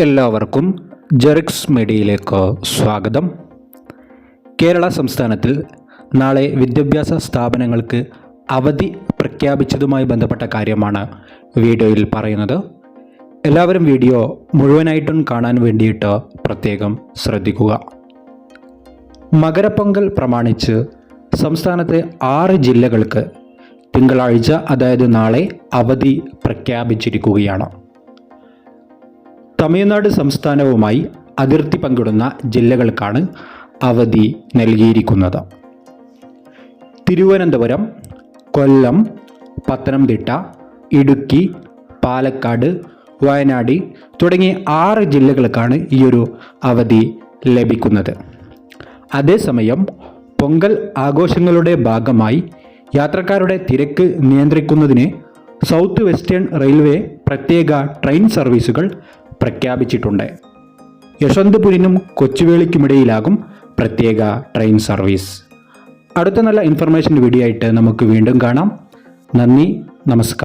എല്ലാവർക്കും ജെറിക്സ് മീഡിയയിലേക്ക് സ്വാഗതം. കേരള സംസ്ഥാനത്തിൽ നാളെ വിദ്യാഭ്യാസ സ്ഥാപനങ്ങൾക്ക് അവധി പ്രഖ്യാപിച്ചതുമായി ബന്ധപ്പെട്ട കാര്യമാണ് വീഡിയോയിൽ പറയുന്നത്. എല്ലാവരും വീഡിയോ മുഴുവനായിട്ടും കാണാൻ വേണ്ടിയിട്ട് പ്രത്യേകം ശ്രദ്ധിക്കുക. മകരപ്പൊങ്കൽ പ്രമാണിച്ച് സംസ്ഥാനത്തെ 6 ജില്ലകൾക്ക് തിങ്കളാഴ്ച അതായത് നാളെ അവധി പ്രഖ്യാപിച്ചിരിക്കുകയാണ്. തമിഴ്നാട് സംസ്ഥാനവുമായി അതിർത്തി പങ്കിടുന്ന ജില്ലകൾക്കാണ് അവധി നൽകിയിരിക്കുന്നത്. തിരുവനന്തപുരം, കൊല്ലം, പത്തനംതിട്ട, ഇടുക്കി, പാലക്കാട്, വയനാട് തുടങ്ങിയ 6 ജില്ലകൾക്കാണ് ഈ ഒരു അവധി ലഭിക്കുന്നത്. അതേസമയം പൊങ്കൽ ആഘോഷങ്ങളുടെ ഭാഗമായി യാത്രക്കാരുടെ തിരക്ക് നിയന്ത്രിക്കുന്നതിന് സൗത്ത് വെസ്റ്റേൺ റെയിൽവേ പ്രത്യേക ട്രെയിൻ സർവീസുകൾ പ്രഖ്യാപിച്ചിട്ടുണ്ട്. യശ്വന്തപുരിനും കൊച്ചുവേളിക്കുമിടയിലാകും പ്രത്യേക ട്രെയിൻ സർവീസ്. അടുത്ത നല്ല ഇൻഫർമേഷൻ വീഡിയോ ആയിട്ട് നമുക്ക് വീണ്ടും കാണാം. നന്ദി, നമസ്കാരം.